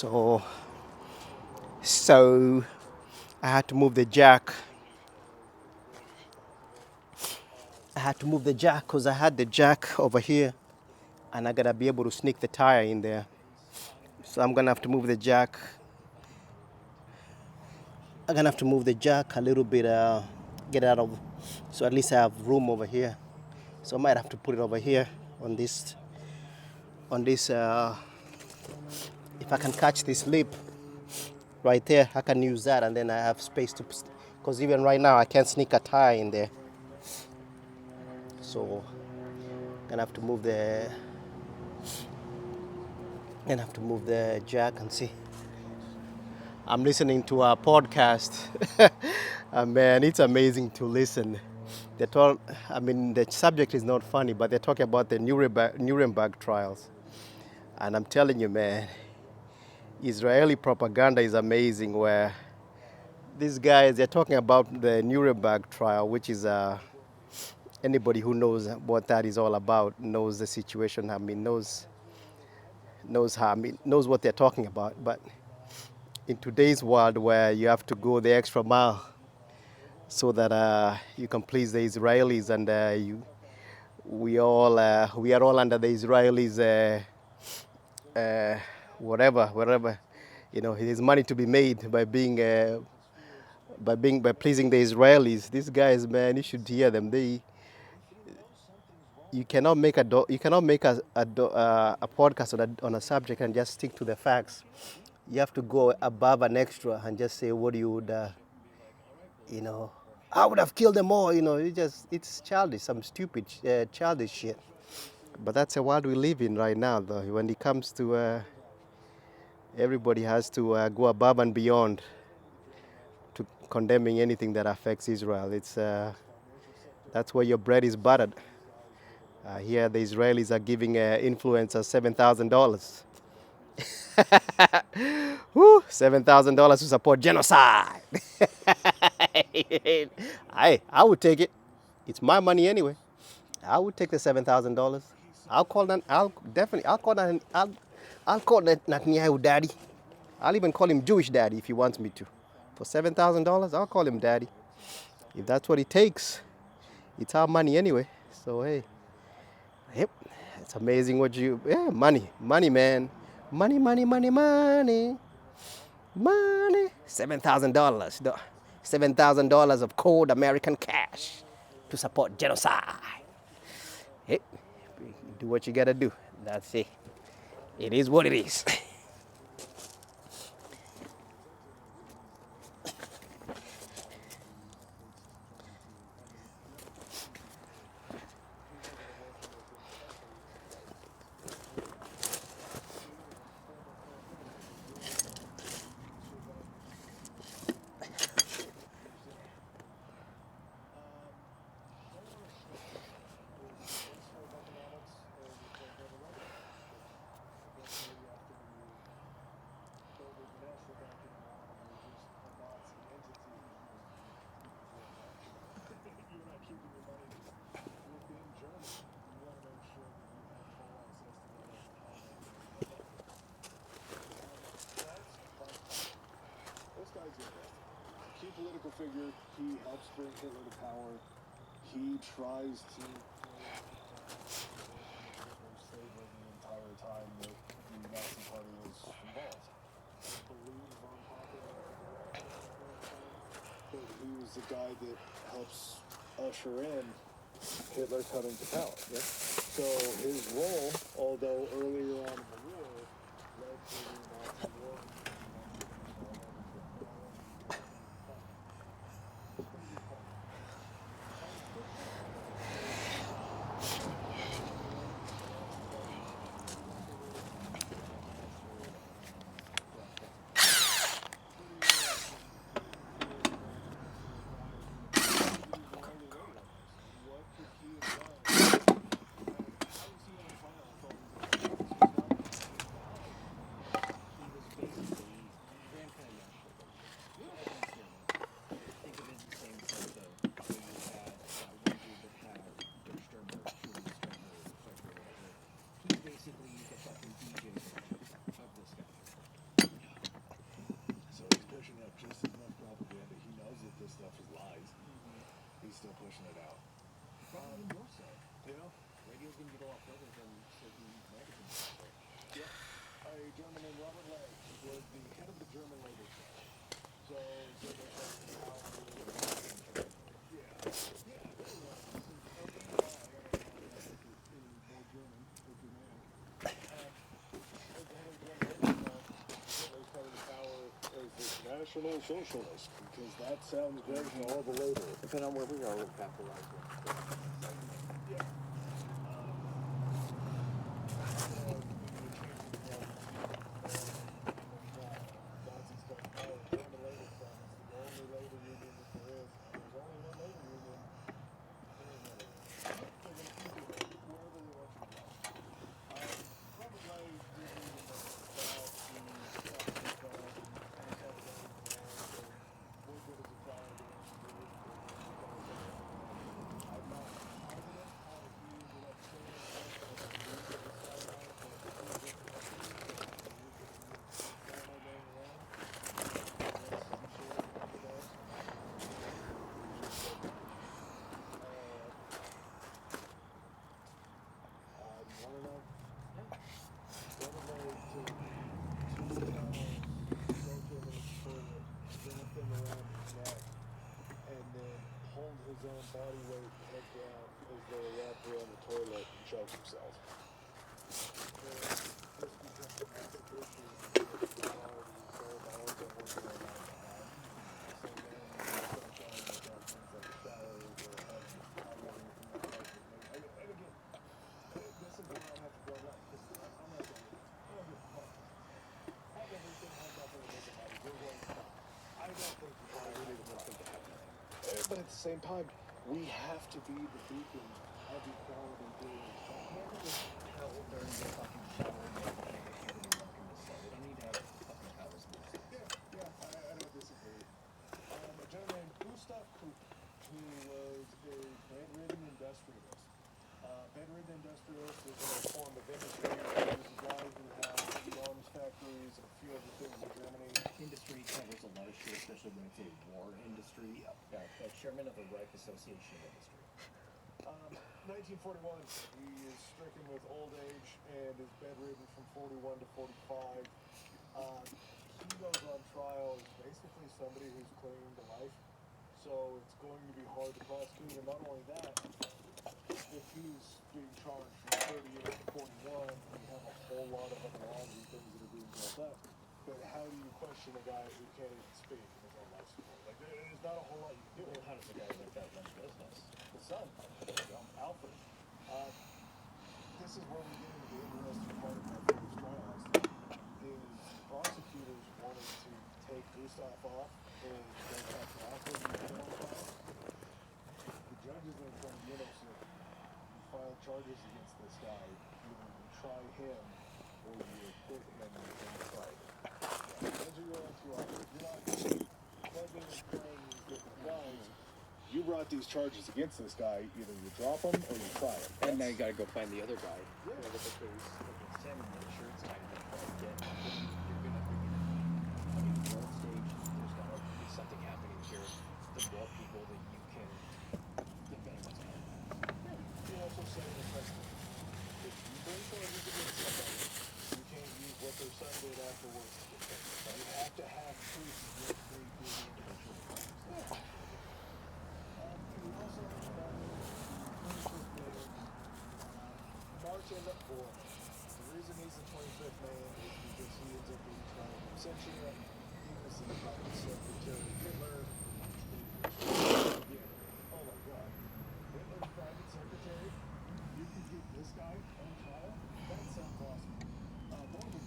So I had to move the jack. I had to move the jack because I had the jack over here and I gotta be able to sneak the tire in there. So I'm gonna have to move the jack. I'm gonna have to move the jack a little bit, get out of, so at least I have room over here. So I might have to put it over here on this, if I can catch this lip right there, I can use that and then I have space to, because even right now I can't sneak a tire in there. So I'm gonna have to move the jack and see. I'm listening to a podcast. Man, it's amazing to listen. The subject is not funny, but they're talking about the Nuremberg trials. And I'm telling you, man, Israeli propaganda is amazing where these guys, they're talking about the Nuremberg trial, which is anybody who knows what that is all about knows the situation. Knows what they're talking about. But in today's world where you have to go the extra mile so that you can please the Israelis and we are all under the Israelis whatever there's money to be made by pleasing the Israelis. These guys, man, you should hear them. You cannot make a podcast on a subject and just stick to the facts. You have to go above an extra and just say what you would I would have killed them all. It's childish, some stupid childish shit. But that's the world we live in right now, though. When it comes to everybody has to go above and beyond to condemning anything that affects Israel. That's where your bread is buttered. Here, the Israelis are giving influencers $7,000. $7,000 to support genocide. I would take it. It's my money anyway. I would take the $7,000. I'll call that. I'll call that. I'll call that Netanyahu daddy. I'll even call him Jewish daddy if he wants me to. For $7,000, I'll call him daddy. If that's what it takes, it's our money anyway. So hey, yep, it's amazing money, man, money. $7,000, $7,000 of cold American cash to support genocide. Hey, do what you gotta do. That's it. It is what it is. Key political figure, he helps bring Hitler to power. He tries to slavery the entire time that the Nazi Party was involved. But he was the guy that helps usher in Hitler coming to power. Yeah? So his role, although earlier on in the war, led to the Nazi war. he's still pushing it out. Probably more so. You know? Radio's going to get a lot further than certain magazines. Yeah. A German named Robert Ley was the head of the German labor strike. So they had the power. Yeah. Yeah, very well. More German, or Germanic. At the head of the German labor strike, Hitler's coming to power as this National Socialist, because that sounds great for all the labor. Depending on where we are, we'll capitalize it. Yeah. His own body weight head down as they wrapped around the toilet and choked himself. This becomes a massive issue because the reality is so violent and what's going on behind. So then you start trying to look at things like showers or having power and that type of thing. And again, this is where I have to draw a line because I'm not going to have everything hung up in a big body. You're going to stop. I don't think you really need to think to happen. But at the same time, we have to be the beacon of equality during this time. How old are you fucking shower and handing walking the cell? They don't need to have fucking towels in their cells. Yeah, I don't disagree. A gentleman named Gustav Krupp, who was a bedridden industrialist. Bedridden industrialist is a form of industry. He was a guy who had arms factories and a few other things in Germany. Industry covers a lot of shit, especially when it's a war industry. Chairman of the Reich Association Industry. 1941, he is stricken with old age and is bedridden from 41 to 45. He goes on trial as basically somebody who's clinging to life. So it's going to be hard to prosecute. And not only that, if he's being charged from 38 to 41, we have a whole lot of other laws and things that are being built up. But how do you question a guy who can't even speak in his own life support? Like, there's not a whole lot you can do. Well, how does a guy like that run a business? The son, Alfred. This is where we get into the interesting part of my first trial last time, is prosecutors wanted to take Gustav off and go back to Alfred and put him on trial. The judges in front of said, you file charges against this guy, either you try him or you acquit him and you try him. Those are your own two options. You're not plugging and playing these different guys. You brought these charges against this guy, either you drop him or you try him. And now you gotta go find the other guy. Yeah. With the case against him and make sure it's tight enough to get. You're gonna on the world stage. There's gotta be something happening here. The more people that you can, the better it's gonna be. You also say the precedent. If you bring charges against somebody, you can't use what their son did afterwards to get them. You have to have proof of what they did individually. Yeah. We also have March end up for him. The reason he's the 25th man is because he ends up being tried for essentially he was the private secretary of Hitler. Yeah. Oh my God. Hitler's private secretary? You can get this guy on trial? That sounds awesome. More than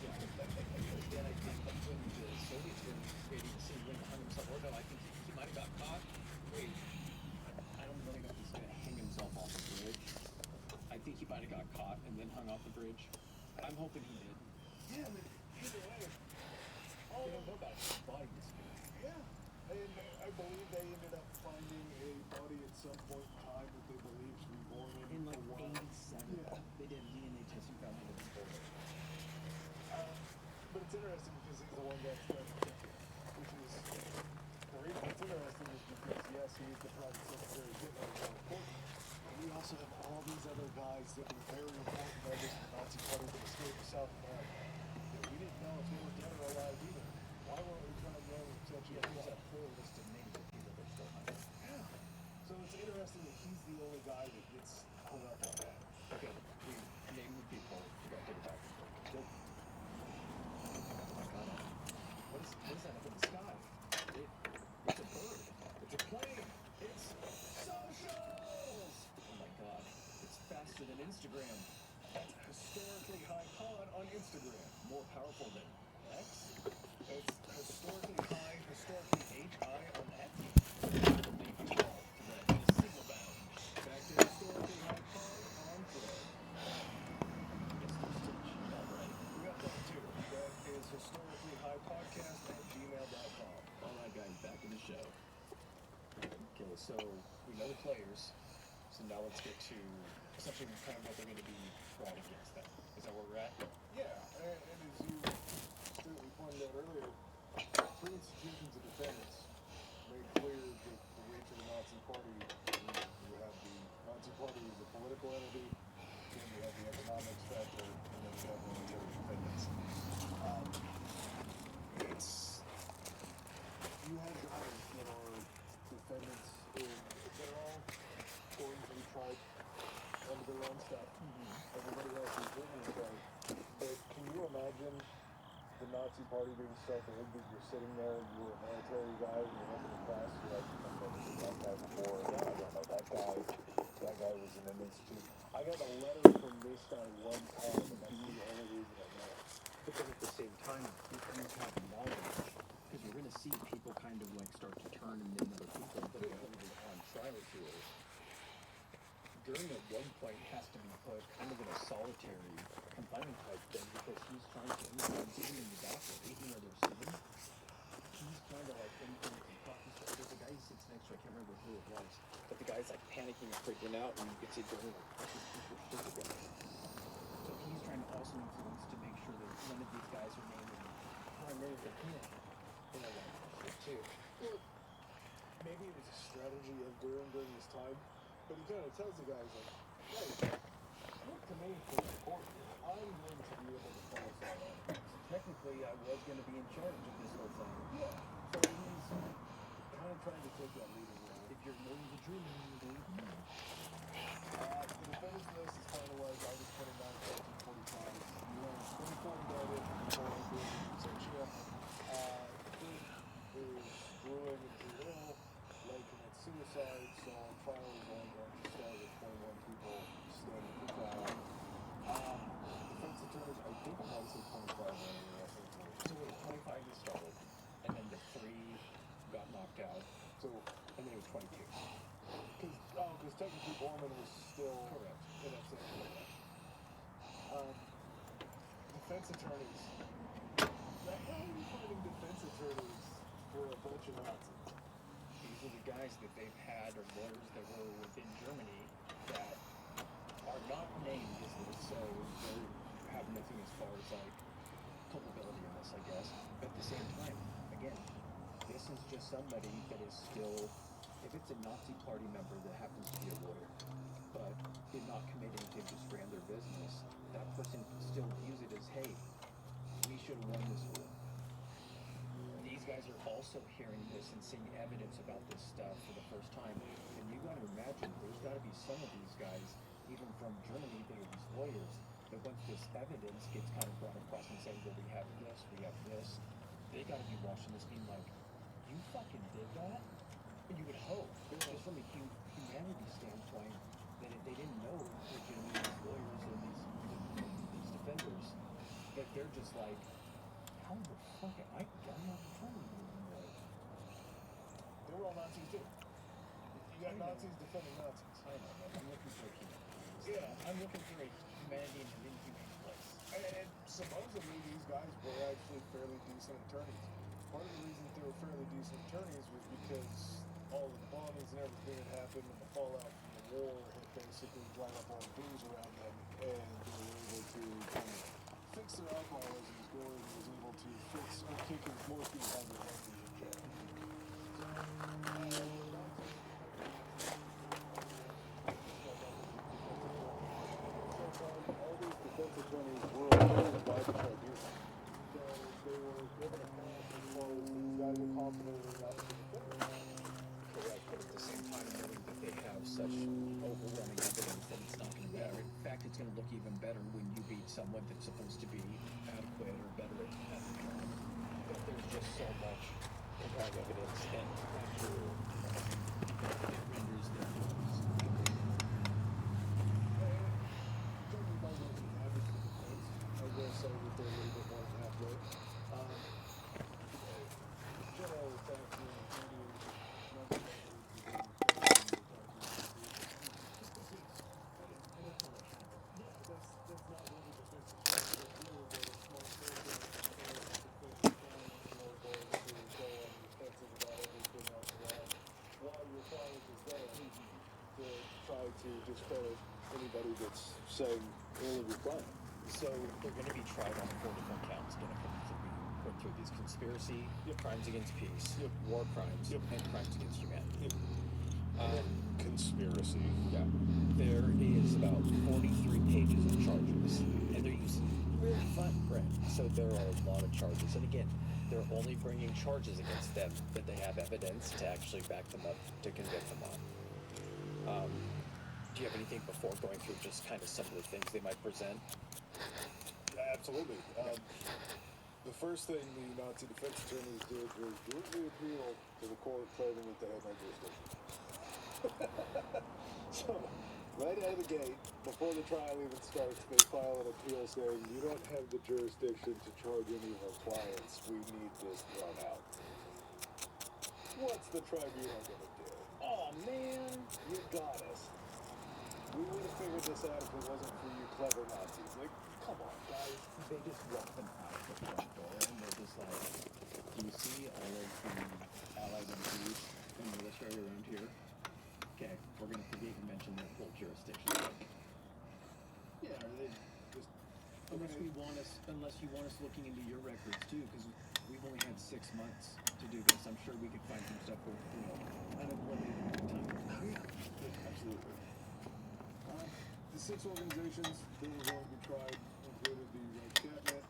Yeah, again, I think that's when the Soviets were creating the scene when he hung himself. Or no, I think he might have got caught. Wait, I don't really know if he's gonna hang himself off the bridge. I think he might have got caught and then hung off the bridge. I'm hoping he did. yeah, I mean, either way. They don't know about his body disappearing. Yeah. And I believe they ended up finding a body at some point in time that they believed to be born In like for a while. 87, Yeah. they did a DNA test and found him in the boulder. But it's interesting because he's the one that's done it, which is the reason it's interesting is because yes, he is the private so we know the players. So now let's get to essentially kind of what they're going to be brought against them. Is that where we're at? Yeah, and as you astutely pointed out earlier, three institutions of defense made clear that the reach of the Nazi Party, you have the Nazi Party as a political entity, then you have the economic specter, and then you have military defendants. You have guys that are defendants that are all going to be tried under their own stuff. Everybody else is doing it right. But can you imagine the Nazi Party being so big that you're sitting there and you're a military guy and you're looking at class, you're like, I've never seen that guy before. No, I don't know that guy. That guy was in an institute. I got a letter from this guy one time, and that's the only reason I know. But then at the same time, if you have knowledge, because you're going to see people kind of like start to turn and name other people that are even on trial here. During at one point has to be put kind of in a solitary confinement type thing because he's trying to influence even in the doctor, even though they're sitting, he's trying to like influence and talk. There's a guy who sits next to, I can't remember who it was, but the guy's like panicking and freaking out, and you can see during like pushing shit together. So he's trying to also influence to make sure that none of these guys are named primarily their hand. You know, like shit too. Well, maybe it was a strategy of during this time, but he kind of tells the guys, like, hey, look to me for support. I'm going to be able to follow something. Technically, I was going to be in charge of this whole thing. Yeah. So he's kind of trying to take that leading role. If you're knowing the dream, The defendant's list is finalized August 29, 1945. You have 24 indicted, 4 in absentia. Fifth is brewing into ill, late commit suicide, so trial is only going to start with 21 people standing for trial. Defense attorneys, I think it might say 25 earlier, I think. so it was 25 that started, and then the 3 got knocked out, So, and then it was 22. because technically Borman was still Correct. in absentia. Defense attorneys. How are you finding defense attorneys for a bunch of Nazis? These are the guys that they've had, or lawyers that were within Germany, that are not named as this, so they have nothing as far as like culpability in this, I guess. But at the same time, again, this is just somebody that is still, if it's a Nazi party member that happens to be a lawyer, but did not commit anything, just ran their business, that person still views it as, hey, we should have won this war. These guys are also hearing this and seeing evidence about this stuff for the first time. And you got to imagine, there's got to be some of these guys, even from Germany, that are these lawyers, that once this evidence gets kind of brought across and saying, well, we have this, they got to be watching this being like, you fucking did that? And you would hope, just from a humanity standpoint, that if they didn't know legitimately these lawyers and these defenders, that they're just like, how the fuck am I not trying to do that? They were all Nazis too. You got Nazis defending Nazis. I know, man. I'm looking for humanity. Yeah. I'm looking for a humanity in an inhumane place. And supposedly these guys were actually fairly decent attorneys. Part of the reason they were fairly decent attorneys was because all of the bombings and everything that happened and the fallout from the war had basically dried up all the booze around them, and they were able to kind of fix their alcoholism as Gordon was able to fix or kick his morphine habit while he was in jail. All these defense attorneys were appointed by the tribunal. So they were given a pass as far as these guys are confident enough to defend them. Correct, but at the same time, knowing that they have such overwhelming evidence that it's not going to matter. In fact, it's going to look even better when you beat someone that's supposed to be adequate or better at the job. But there's just so much compelling evidence and factual it renders their cause. Judging by what we have as the defense, I will say that they're a little bit more than halfway. General attacks in India, that's not what the defense is trying to do, but a smart person defense is trying to go on the offensive about everything else. to discredit anybody that's saying all of your crime. So they're going to be tried on 4 different counts. Going to put through these conspiracy, crimes against peace, war crimes, and crimes against humanity. Conspiracy. Yeah. There is about 43 pages of charges, and they're using really fine print. So there are a lot of charges, and again, they're only bringing charges against them that they have evidence to actually back them up to convict them on. Do you have anything before going through just kind of some of the things they might present? Absolutely. The first thing the Nazi defense attorneys did was jointly appeal to the court claiming that they had no jurisdiction. So, right out of the gate, before the trial even starts, they file an appeal saying, you don't have the jurisdiction to charge any of our clients. We need this thrown out. What's the tribunal going to do? Oh, man, you got us. We would have figured this out if it wasn't for you clever Nazis. Like, come on, guys. They just walk them out the front door, and they're just like, do you see all of the allied MPs and military around here? Okay, we're going to forget you mentioned their full jurisdiction. Yeah, are they just... Unless you want us looking into your records too, because we've only had 6 months to do this. I'm sure we could find some stuff with, unlimited time. Absolutely. The 6 organizations that were going to be tried included the Red Cabinet,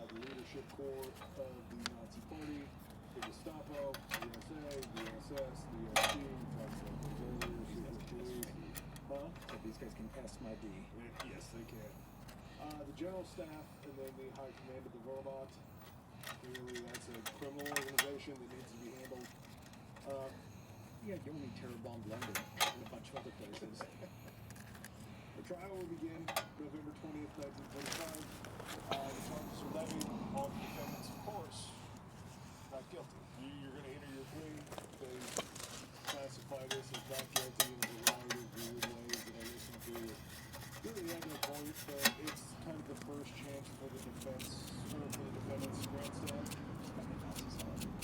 the leadership corps of the Nazi Party, the Gestapo, the USA, the SS, the SD, secret police. So these guys can pass my D. Yes, they can. The general staff and then the high command of the Wehrmacht. Clearly, that's a criminal organization that needs to be handled. Yeah, you only terror bombed London and a bunch of other places. The trial will begin November 20th, 1945. The charges are levied. All the defendants, of course, not guilty. You're going to enter your plea. They classify this as not guilty in a variety of weird ways that I listened to. Really have no point, but it's kind of the first chance for the defense, or for the defendants to grandstand.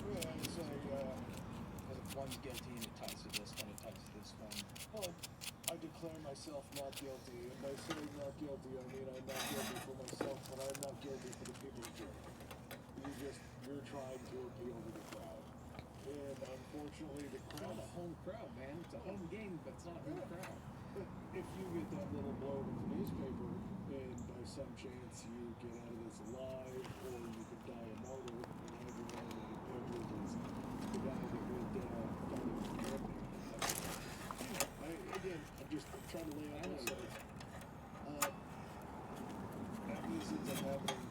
Yeah, it's like, Because if one's guilty and it ties to this one, it ties to this one. well, I declare myself not guilty, and by saying not guilty, I mean I'm not guilty for myself, but I'm not guilty for the people of Germany. You're trying to appeal to the crowd. And unfortunately, the It's crowd... not a home crowd, man. It's a home game, but it's not a home crowd. If you get that little blurb in the newspaper, and by some chance you get out of this alive, or you could die a martyr, and everyone in the paper is the guy that would die in Germany. Again, I'm just trying to lay out my sides. After this ends up happening,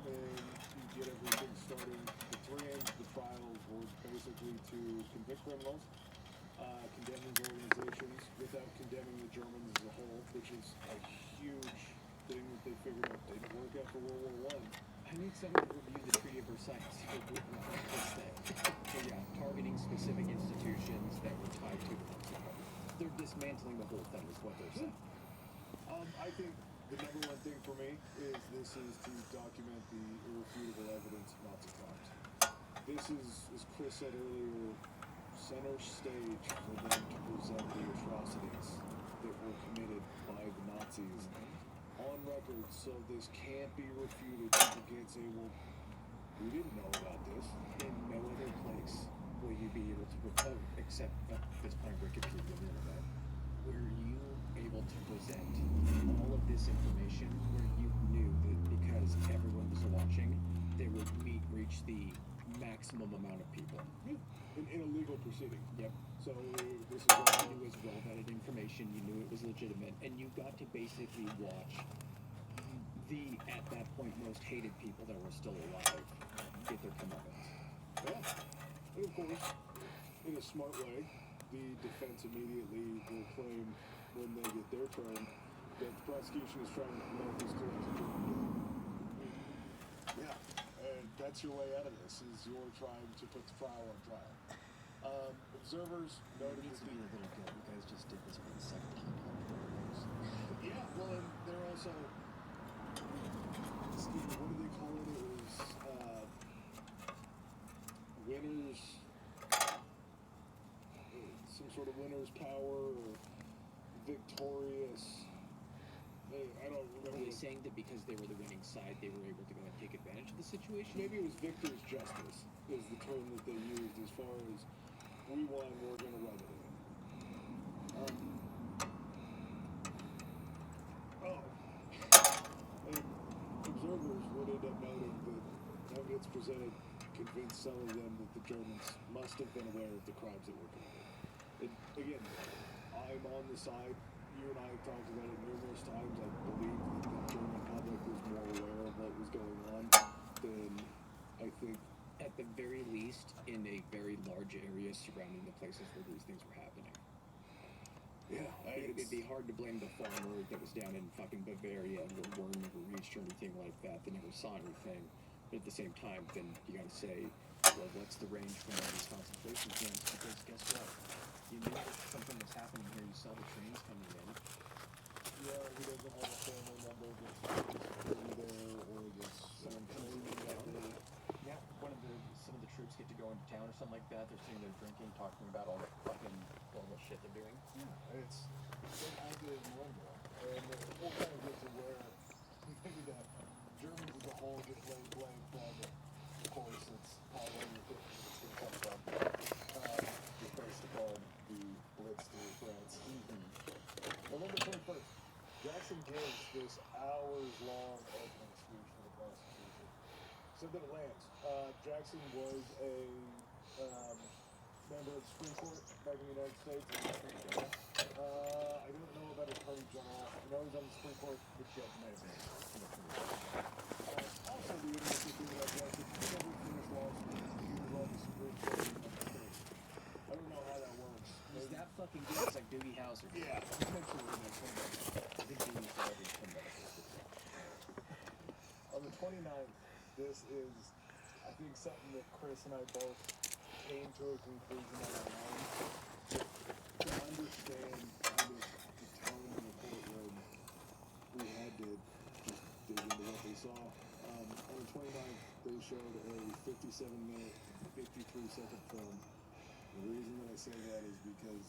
and you get everything starting, the 3 aims of the trial were basically to convict criminals, condemn these organizations without condemning the Germans as a whole, which is a huge thing that they figured out didn't work after World War I. I need someone to review the Treaty of Versailles for this thing. So yeah, targeting specific institutions that were tied to the Nazi Party. They're dismantling the whole thing is what they're saying. I think the number one thing for me is this is to document the irrefutable evidence of Nazi crimes. This is, as Chris said earlier, center stage for them to present the atrocities that were committed by the Nazis on record, so this can't be refuted. People can't say, well, we didn't know about this. In no other place will you be able to propose, except at this point Wikipedia on the internet, were you able to present all of this information where you knew that because everyone was watching, they would reach the maximum amount of people. Yeah. In a legal proceeding. Yep. So this is what You knew it was well-vetted information, you knew it was legitimate, and you got to basically watch the, at that point, most hated people that were still alive get their comeuppance. Yeah. And of course, in a smart way, the defense immediately will claim when they get their turn that the prosecution is trying to promote this collective wrongdoing. Yeah, and that's your way out of this, is you're trying to put the trial on trial. Observers There noted needs that to be a little guilt. You guys just did this for the second time. yeah, well, and they're also, Steve, what do they call it? It was winners, some sort of winner's power, or victorious. I don't Are remember. they saying that because they were the winning side, they were able to go and take advantage of the situation? Maybe it was victor's justice is the term that they used as far as we won, we're going to rub it in. And observers would end up noting that evidence presented convinced some of them that the Germans must have been aware of the crimes that were committed. And again, I'm on the side. You and I have talked about it numerous times. I believe that the German public was more aware of what was going on than I think. At the very least, in a very large area surrounding the places where these things were happening. Yeah, It'd be hard to blame the farmer that was down in fucking Bavaria where word never reached or anything like that. They never saw anything. But at the same time, then you gotta say, well, what's the range from all these concentration camps? Because guess what? You knew that something was happening here. You saw the trains coming in. Yeah, he doesn't have a family member that's really there or that's training that day. Yeah, some of the troops get to go into town or something like that. They're sitting there drinking, talking about all the fucking horrible shit they're doing. Yeah, it's I did more and more. And we'll kind of get to where maybe the Germans as a whole get blame from. Of course, it's probably where it's going to come from. First of all, the Blitz through France. November 21st, Jackson gives this hours-long opening speech for the Constitution. So that it lands. Jackson was a member of the Supreme Court back in the United States. I don't know about Attorney General. I know he's on the Supreme Court, but judge may have been. Also, the interesting thing about Jackson, he never finished law school. He was on the Supreme Court. I don't know how that works. He's that fucking good. It's like Doogie Howser. Yeah, potentially that's one of them. I think Doogie's already come back. On the 29th, this is, I think, something that Chris and I both came to a conclusion on our own. To understand kind of the tone in the courtroom, we had to just dig into what they saw. On the 29th, they showed a 57-minute, 53-second film. The reason that I say that is because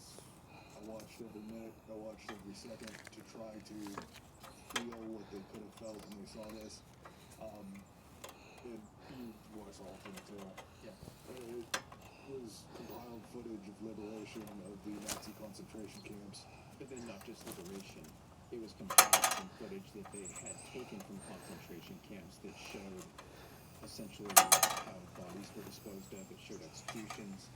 I watched every minute, I watched every second to try to feel what they could have felt when they saw this. You watched all of them too. Yeah. It was compiled footage of liberation of the Nazi concentration camps. But then not just liberation. It was compiled from footage that they had taken from concentration camps that showed essentially how bodies were disposed of. It showed executions.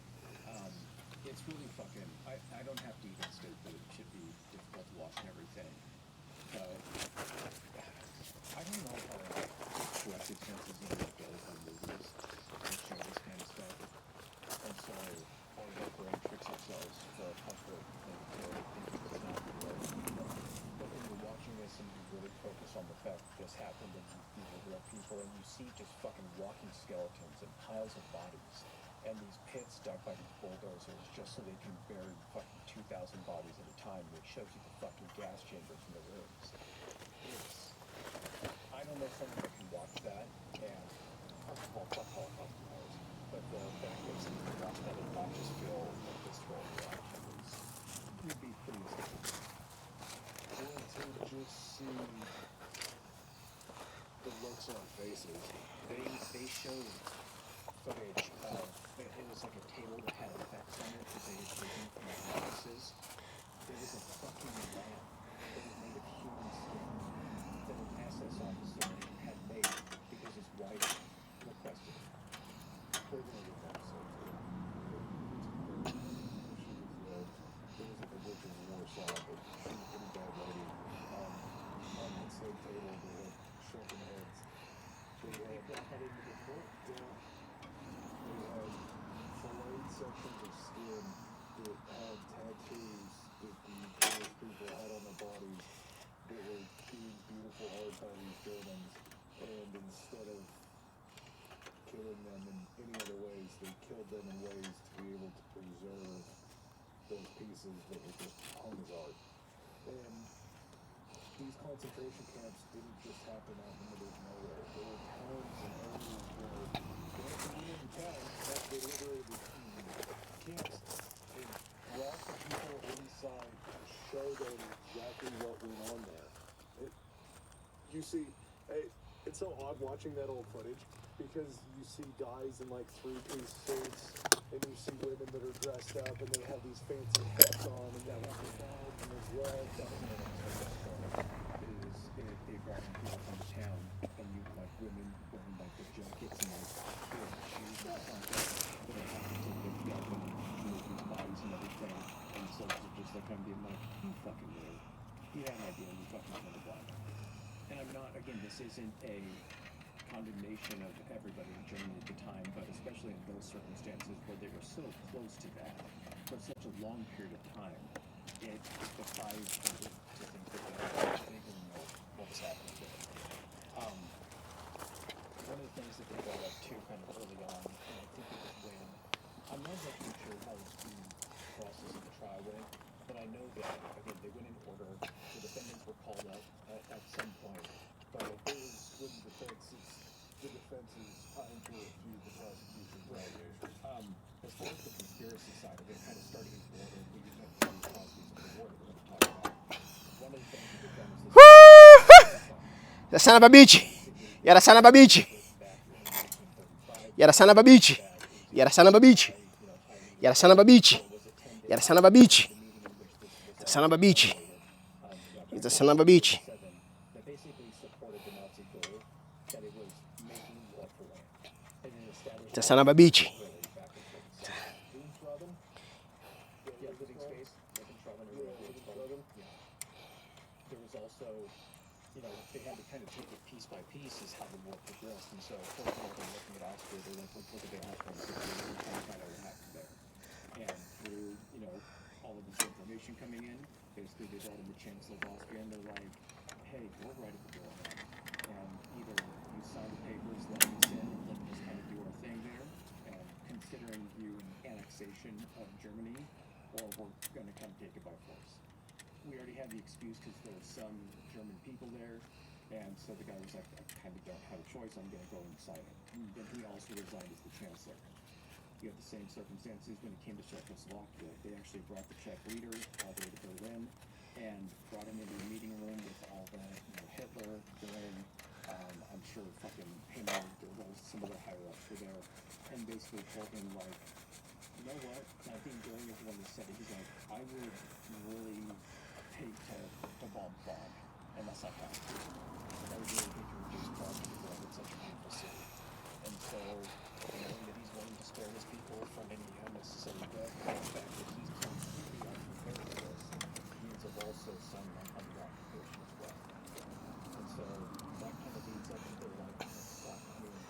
It's really fucking. I don't have to even state that it should be difficult to watch and everything. But I don't know how collective senses of adult on movies that show this kind of stuff. And so our little brain tricks ourselves for a comfort and for thinking it's not real. But when you're watching this and you really focus on the fact that this happened and these are real people and you see just fucking walking skeletons and piles of bodies and these pits dug by these bulldozers just so they can bury fucking 2,000 bodies at a time, and it shows you the fucking gas chambers in the rooms. I don't know someone that can watch that and first of all, fuck Holocaust deniers, but the fact that someone can watch that and not just feel like this whole reaction would be pretty astounding. Or to just see the looks on faces. They showed footage of it was like a table that had effects on it that they had taken from the offices. There was a fucking lamp that was made of human skin that an SS officer had made because his wife requested it. We're gonna get that episode too. There was like a Witch of Warsaw, but she was a pretty bad lady. On that same table, they had shrunken heads. They brought that into the court. Yeah. They had filleted sections of skin that had tattoos that the Jewish people had on their bodies that were these beautiful art by these Germans. And instead of killing them in any other ways, they killed them in ways to be able to preserve those pieces that were just hung as art. And these concentration camps didn't just happen out in the middle of nowhere. There were towns and areas where they weren't in town, but they liberated camps and brought the people inside to show explain exactly what went on there. You see, it's so odd watching that old footage because you see guys in like three-piece suits, and you see women that are dressed up and they have these fancy hats on and they have their bags and their gloves. Is if they brought people from the town and you like women wearing like the jackets and like shoes and stuff like that, but they have to take their gun and move these bodies and everything, and so it's just like I'm being like, you fucking weird. You have an idea, you fucking blah blah blah. And I'm not, again, this isn't a condemnation of everybody in Germany at the time, but especially in those circumstances where they were so close to that for such a long period of time, it defies belief to think that they didn't know what was happening there. One of the things that they brought up too kind of early on, and I think it was when, I'm not exactly sure how it's being processed in the trial way, but I know that, again, they went in order, the defendants were called up at some point, but it was When the defense is trying to refute the prosecution's allegation. as far as the conspiracy side of it, kind of starting in order, we went through the atrocities of the war that we're going to talk about. One of the things that they've done is The son of a bitch. You're the son of a bitch. You're the son of a bitch. You're the son of a bitch. You're the son of a bitch. You're the son of a bitch. The son of a bitch. He's the son of a bitch. that basically supported the Nazi goal that it was making war for land. And then established The son of a bitch. Yeah, living space, There was also, they had to kind of take it piece by piece as how the war progressed. And so, for example, they're looking at Austria, they're like, let's look at the Austrian situation and find out what happened there. And through, all of this information coming in, basically they brought in the Chancellor of Austria and they're like, hey, we're right at the door now. And either you sign the papers, letting us in, and letting us kind of do our thing there, and considering you an annexation of Germany, or we're going to come take it by force. We already had the excuse because there were some German people there, and so the guy was like, I kind of don't have a choice, I'm going to go and sign it. And then he also resigned as the Chancellor. You have the same circumstances when it came to Czechoslovakia. They actually brought the Czech leader all the way to Berlin and brought him into a meeting room with all the Hitler, Goering, I'm sure fucking Himmler, some other higher ups were there, and basically told him like, you know what? And I think Goering is the one that said it. He's like, I would really hate to bomb Prague unless I have to. I would really hate to reduce Prague to the ground. It's such a beautiful city. And so, knowing that he's willing to spare his people from any unnecessary death, and the fact that he's completely unprepared for this means of also signing on the occupation as well. And so that kind of leads up to their like, fuck, I mean,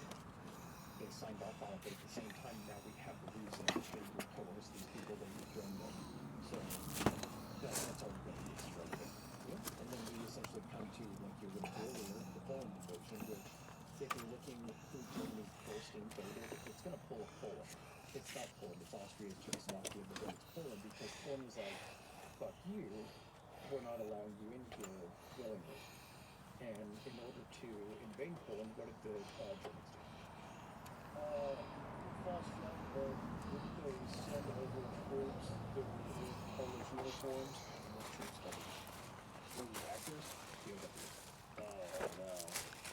they signed off on it, but at the same time now we have the reason that they would coerce these people that would join them. So that's already going to be extravagant. And then we essentially come to, like you were earlier, the Poland invasion, which if you're looking who Germany first invaded, it's going to pull a Poland. It's not Poland, it's Austria, it's Czechoslovakia, but then it's Poland because Poland is like, fuck you, we're not allowing you in here willingly. And in order to invade Poland, what did the Germans do? False flag, but didn't they send over troops that were in Polish uniforms? What troops started? Were the actors? POWs. Oh, no.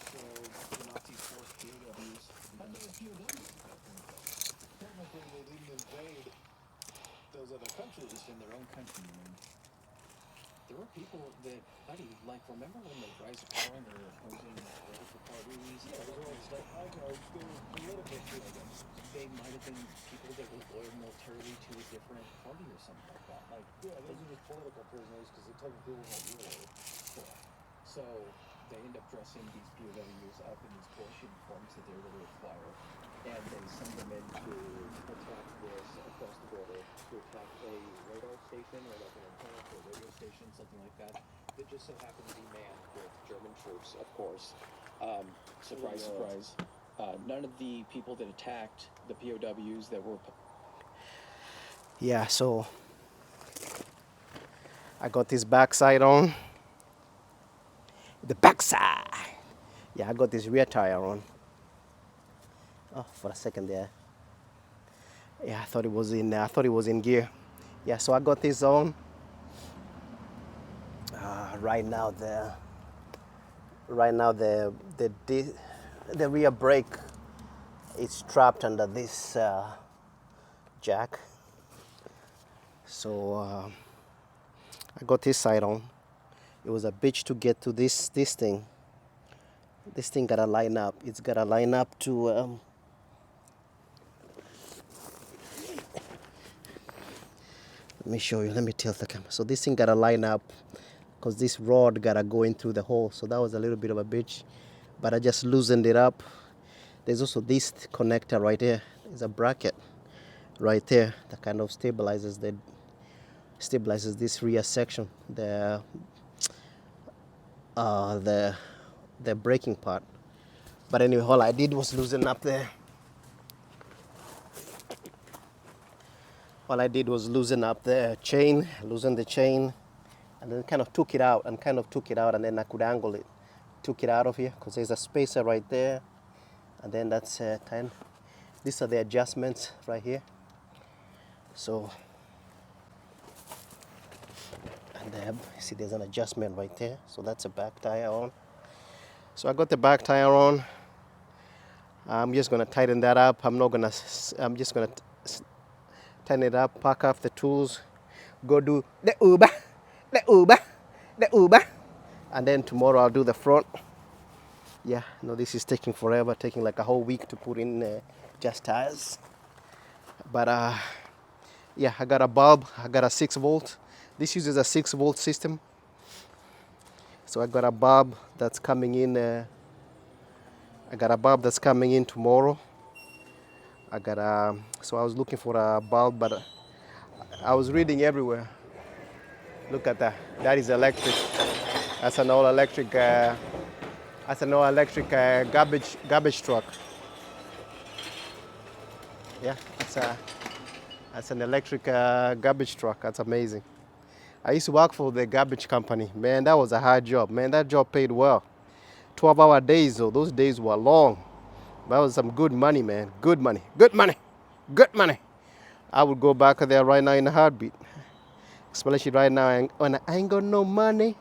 So the Nazis forced POWs. I thought the POWs technically they didn't invade those other countries. Just in their own country, man. There were people that, buddy, like, remember when the rise of power and they were opposing political parties? Yeah, it was all stuff. I know, they were political too. They might have been people that were loyal militarily to a different party or something like that. Like, Yeah, those are just political prisoners because they technically were not war. correct. So they end up dressing these POWs up in these Polish uniforms that they were going to acquire, and they send them in to attack this across the border, to attack a radar station or like an antenna to a radio station, something like that, that just so happened to be manned with German troops, of course. Surprise, surprise. None of the people that attacked the POWs that were... Yeah, so I got this backside on. The backside. Yeah, I got this rear tire on. Oh, for a second there. Yeah, I thought it was in gear. Yeah, so I got this on. right now the rear brake is trapped under this jack. So I got this side on. It was a bitch to get to this thing. This thing gotta line up. It's gotta line up to let me show you. Let me tilt the camera. So this thing gotta line up because this rod gotta go in through the hole. So that was a little bit of a bitch, but I just loosened it up. There's also this connector right here. There's a bracket right there that kind of stabilizes this rear section, the braking part. But anyway, all I did was loosen up there. All I did was loosen up the chain, loosen the chain, and then kind of took it out, and then I could angle it. Took it out of here because there's a spacer right there, and then that's 10. These are the adjustments right here. So, and then see there's an adjustment right there. So that's a back tire on. So I got the back tire on. I'm just gonna tighten that up. I'm just gonna tighten it up, pack up the tools, go do the Uber, and then tomorrow I'll do the front. Yeah, no, this is taking forever, taking like a whole week to put in just tires. But yeah, I got a bulb, I got a 6-volt. This uses a 6-volt system. So I got a bulb that's coming in. Tomorrow. So I was looking for a bulb, but I was reading everywhere. Look at that. That is electric. That's an all-electric. Garbage truck. Yeah, that's an electric garbage truck. That's amazing. I used to work for the garbage company. Man, that was a hard job. Man, that job paid well. 12-hour days, though. Those days were long. That was some good money, man. Good money. I would go back there right now in a heartbeat. Especially right now, when I ain't got no money,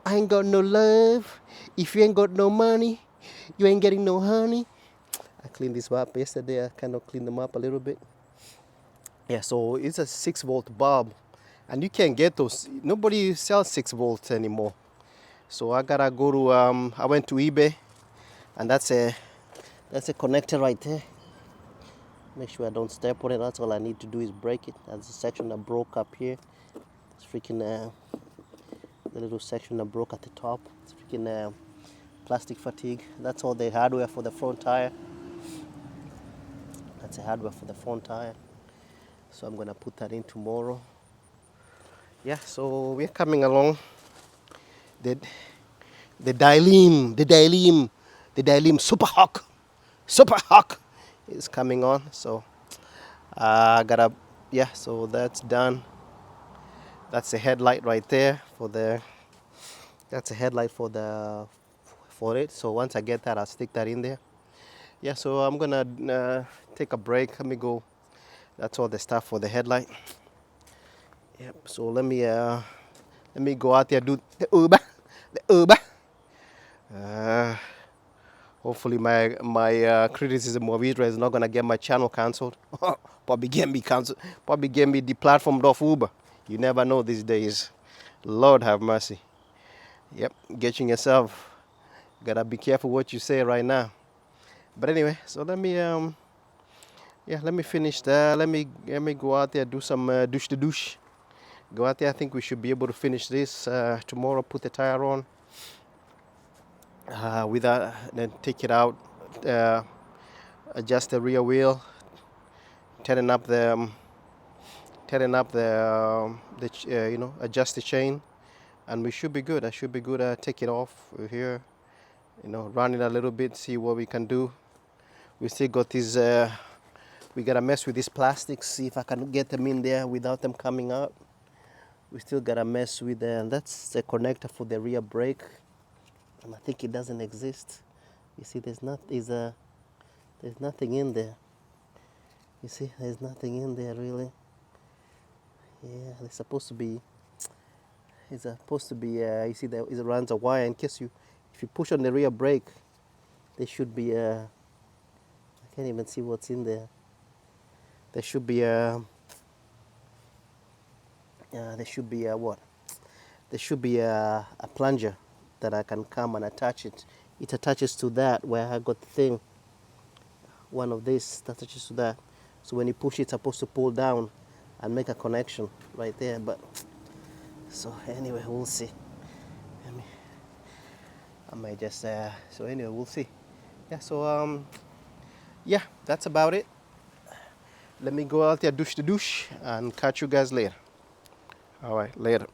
I ain't got no love. If you ain't got no money, you ain't getting no honey. I cleaned this up yesterday. I kind of cleaned them up a little bit. Yeah, so it's a 6-volt bulb. And you can't get those. Nobody sells 6 volts anymore. So I gotta go to, I went to eBay. And that's a connector right there. Make sure I don't step on it. That's all I need to do is break it. That's the section that broke up here. It's freaking the little section that broke at the top. It's freaking plastic fatigue. That's all the hardware for the front tire. That's the hardware for the front tire. So I'm gonna put that in tomorrow. Yeah, so we're coming along. The Daelim Super Hawk is coming on. So so that's done. That's the headlight right there for it. So once I get that, I'll stick that in there. Yeah, so I'm gonna take a break. Let me go. That's all the stuff for the headlight. Yep. So let me go out there, do the Uber. Hopefully my criticism of Israel is not gonna get my channel cancelled. Probably get me cancelled. Probably get me deplatformed off Uber. You never know these days. Lord have mercy. Yep, getting yourself. Gotta be careful what you say right now. But anyway, so let me finish that. Let me go out there, do some douche. Go out there. I think we should be able to finish this tomorrow. Put the tire on. Then take it out. Adjust the rear wheel. Tighten up adjust the chain, and we should be good. I should be good. Take it off here. Run it a little bit. See what we can do. We still got these. We gotta mess with these plastics. See if I can get them in there without them coming out. We still gotta mess with them. That's the connector for the rear brake, and I think it doesn't exist. You see, there's nothing in there. You see, there's nothing in there really. Yeah, they're supposed to be. It's supposed to be, you see that it runs a wire in case if you push on the rear brake, there should be a, I can't even see what's in there. There should be a, what? There should be a plunger that I can come and attach it. It attaches to that where I got the thing. One of these that attaches to that. So when you push it, it's supposed to pull down and make a connection right there. But so anyway, we'll see. I might just so anyway, we'll see. Yeah. So yeah, that's about it. Let me go out there, douche the douche, and catch you guys later. All right, later.